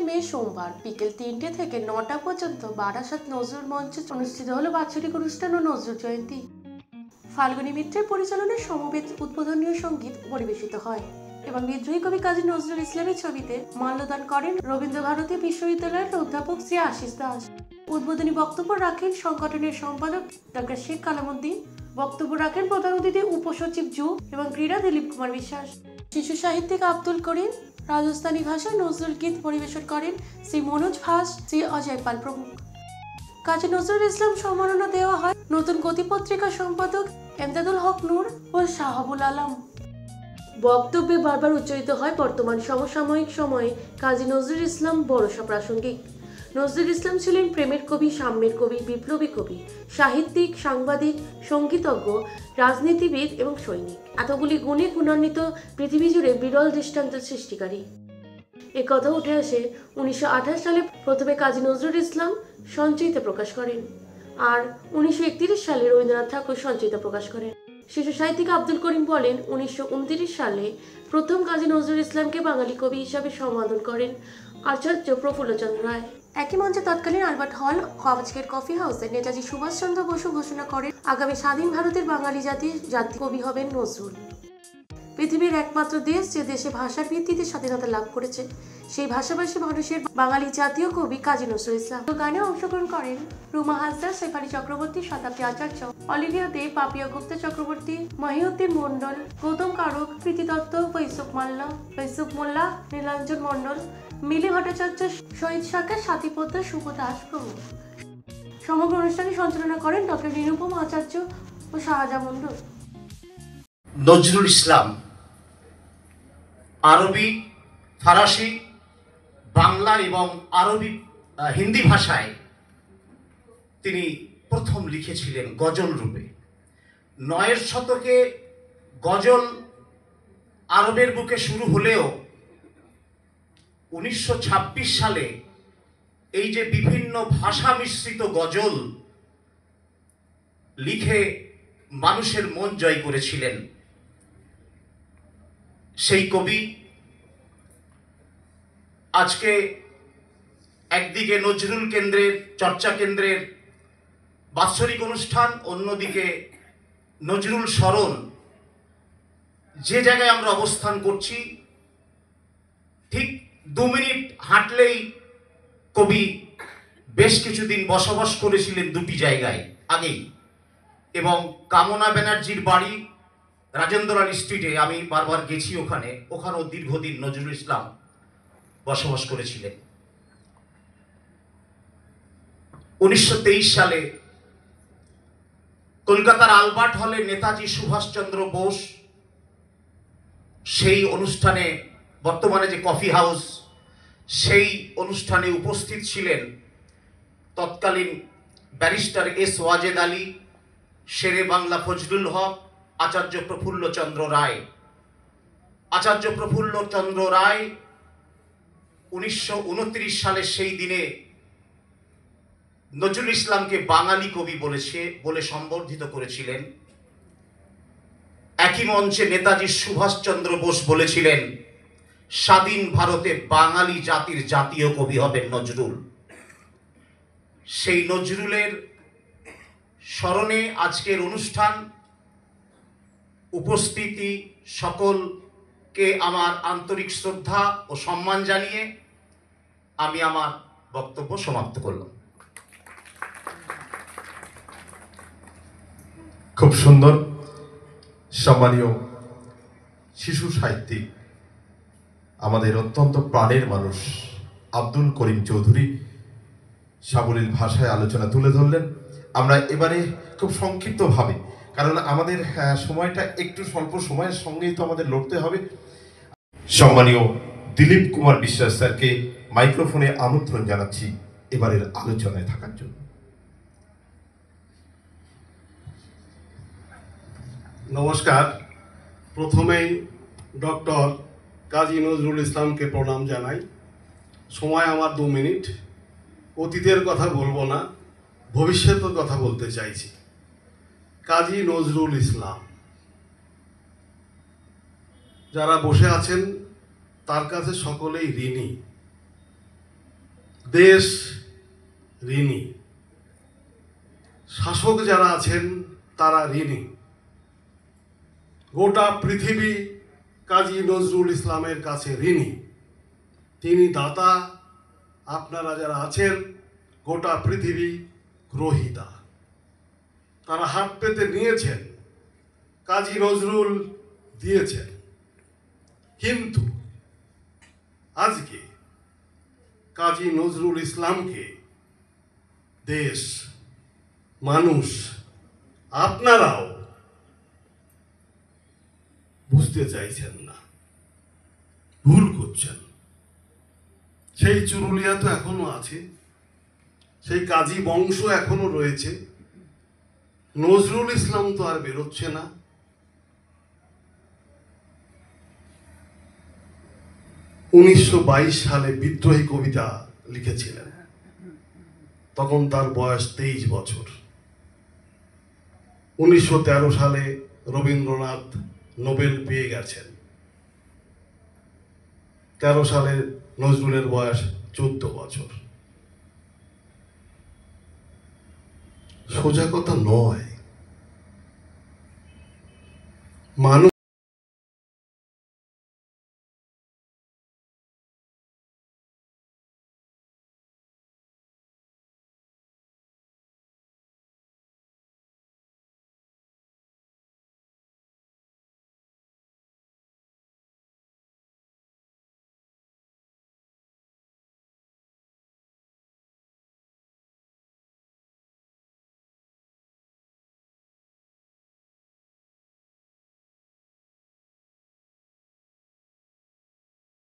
মে সোমবার বিকেল 3টে থেকে 9টা পর্যন্ত বারাসাত নজরুল মঞ্চে অনুষ্ঠিত হলো বাৎসরিক অনুষ্ঠান ও নজরুল জয়ন্তী। ফাল্গুনী মিত্রের পরিচালনায় সমবেত উদ্বোধনীয় সঙ্গীত পরিবেশিত হয় এবং বিদ্রোহী কবি কাজী নজরুল ইসলামের ছবিতে মাল্যদান করেন রবীন্দ্রভারতী বিশ্ববিদ্যালয়ের অধ্যাপক শ্রী আশিস দাস। উদ্বোধনী বক্তব্য রাখেন সংগঠনের সম্পাদক ডক্টর শেখ কালামুদ্দিন। বক্তব্য রাখেন প্রধান অতিথি উপসচিব জু এবং ক্রীড়া দিলীপ কুমার বিশ্বাস। শিশু সাহিত্যিক আব্দুল করিম রাজস্থানী ভাষায় নজরুল গীত পরিবেশন করেন শ্রী মনোজ ভাস, শ্রী অজয় পাল প্রমুখ। কাজী নজরুল ইসলাম সম্মাননা দেওয়া হয় নতুন গতি পত্রিকা সম্পাদক এমদাদুল হক নূর ও শাহাবুল আলম। বক্তব্যে বারবার উচ্চারিত হয় বর্তমান সমসাময়িক সময়ে কাজী নজরুল ইসলাম বড়সা প্রাসঙ্গিক। নজরুল ইসলাম ছিলেন প্রেমের কবি, সাম্যের কবি, বিপ্লবী কবি, সাহিত্যিক, সাংবাদিক, সঙ্গীতজ্ঞ, রাজনীতিবিদ এবং সৈনিক। এতগুলি গুণে গুণান্বিত পৃথিবী জুড়ে বিরল দৃষ্টান্ত সৃষ্টিকারী। এ কথা উঠে আসে 1928 সালে প্রথমে কাজী নজরুল ইসলাম সঞ্চয়িতা প্রকাশ করেন আর 1931 সালে রবীন্দ্রনাথ ঠাকুর সঞ্চয়িতা প্রকাশ করেন। শিশু সাহিত্যিক আব্দুল করিম বলেন 1929 সালে প্রথম কাজী নজরুল ইসলামকে বাঙালি কবি হিসাবে সম্বোধন করেন আচার্য প্রফুল্লচন্দ্র রায়। একই মঞ্চে তৎকালীন আলবার্ট হল আজকের কফি হাউসে নেতাজি সুভাষচন্দ্র বসু ঘোষণা করেন আগামী স্বাধীন ভারতের বাঙালি জাতির কবি হবেন নজরুল। পৃথিবীর একমাত্র দেশ যে দেশে ভাষার ভিত্তিতে স্বাধীনতা লাভ করেছে সেই ভাষাভাষী মানুষের বাঙালি জাতীয় কবি কাজী নজরুল ইসলাম। গানে অংশগ্রহণ করেন রুমা হাসদার, শেফালি চক্রবর্তী, শতাব্দী আচার্য, অলিভিয়া দে, পাপিয়া গুপ্তা চক্রবর্তী, মহিউদ্দিন মন্ডল, গৌতম কারক, প্রীতি দত্ত, ফৈসুক মোল্লা, নীলাঞ্জন মন্ডল, মিলি ভট্টাচার্য, শহীদ সরকার, সাথী পোদ্দার, শুভ দাস প্রমুখ। সমগ্র অনুষ্ঠানে সঞ্চালনা করেন ডক্টর নিরুপম আচার্য ও শাহজাহান মন্ডল। নজরুল ইসলাম আরবি, ফারাসি, বাংলা এবং হিন্দি ভাষায় তিনি প্রথম লিখেছিলেন গজল রূপে। 9 শতকে গজল আরবের বুকে শুরু হলেও 1926 সালে এই যে বিভিন্ন ভাষা মিশ্রিত গজল লিখে মানুষের মন জয় করেছিলেন সেই কবি আজকে একদিকে নজরুল কেন্দ্রের চর্চা কেন্দ্রের বাৎসরিক অনুষ্ঠান, অন্যদিকে নজরুল স্মরণ। যে জায়গায় আমরা অবস্থান করছি ঠিক 2 মিনিট হাঁটলেই কবি বেশ কিছুদিন বসবাস করেছিলেন দুটি জায়গায় আগেই, এবং কামনা ব্যানার্জির বাড়ি রাজেন্দ্রলাল স্ট্রিটে আমি বারবার গেছি, ওখানেও দীর্ঘদিন নজরুল ইসলাম বসবাস করেছিলেন। 1923 সালে কলকাতার আলবার্ট হলে নেতাজি সুভাষচন্দ্র বোস সেই অনুষ্ঠানে, বর্তমানে যে কফি হাউস, সেই অনুষ্ঠানে উপস্থিত ছিলেন তৎকালীন ব্যারিস্টার এস ওয়াজেদ আলী, শেরে বাংলা ফজলুল হক, আচার্য প্রফুল্লচন্দ্র রায়। আচার্য প্রফুল্লচন্দ্র রায় 1929 সালের সেই দিনে নজরুল ইসলামকে বাঙালি কবি বলে সম্বর্ধিত করেছিলেন। একই মঞ্চে নেতাজি সুভাষচন্দ্র বোস বলেছিলেন স্বাধীন ভারতে বাঙালি জাতির জাতীয় কবি হবেন নজরুল। সেই নজরুলের স্মরণে আজকের অনুষ্ঠান। উপস্থিতি সকলকে আমার আন্তরিক শ্রদ্ধা ও সম্মান জানিয়ে আমি আমার বক্তব্য সমাপ্ত করলাম। খুব সুন্দর। সম্মানীয় শিশু সাহিত্যিক, আমাদের অত্যন্ত প্রাণের মানুষ আব্দুল করিম চৌধুরী সাবলীল ভাষায় আলোচনা তুলে ধরলেন। আমরা এবারে খুব সংক্ষিপ্তভাবে, কারণ আমাদের সময়টা একটু স্বল্প, সময়ের সঙ্গেই তো আমাদের লড়তে হবে, সম্মানীয় দিলীপ কুমার বিশ্বাস স্যারকে মাইক্রোফোনে আমন্ত্রণ জানাচ্ছি এবারের আলোচনায় থাকার জন্য। নমস্কার। প্রথমেই ডক্টর কাজী নজরুল ইসলামকে প্রণাম জানাই। সময় আমার 2 মিনিট। অতীতের কথা বলবো না, ভবিষ্যতের কথা বলতে চাইছি। কাজী নজরুল ইসলাম, যারা বসে আছেন তার কাছে সকলেই ঋণী। দেশ ঋণী, শাসক যারা আছেন তারা ঋণী, গোটা পৃথিবী কাজী নজরুল ইসলামের কাছে ঋণী। তিনি দাতা, আপনারা যারা আছেন গোটা পৃথিবী গ্রহীতা। তারা হাত পেতে নিয়েছেন, কাজী নজরুল দিয়েছেন। কিন্তু আজকে কাজী নজরুল ইসলামকে দেশ, মানুষ, আপনারাও বুঝতে চাইছেন না, ভুল করছেন। সেই চুরুলিয়া তো এখনো আছে, সেই কাজী বংশ এখনো রয়েছে, নজরুল ইসলাম তো আর বেরোচ্ছে না। 1922 সালে বিদ্রোহী কবিতা লিখেছিলেন, তখন তার বয়স 23 বছর। 1913 সালে রবীন্দ্রনাথ নোবেল পেয়ে গেছেন। 13 সালে নজরুলের বয়স 14 বছর। সোজা কথা নয়। মানুষ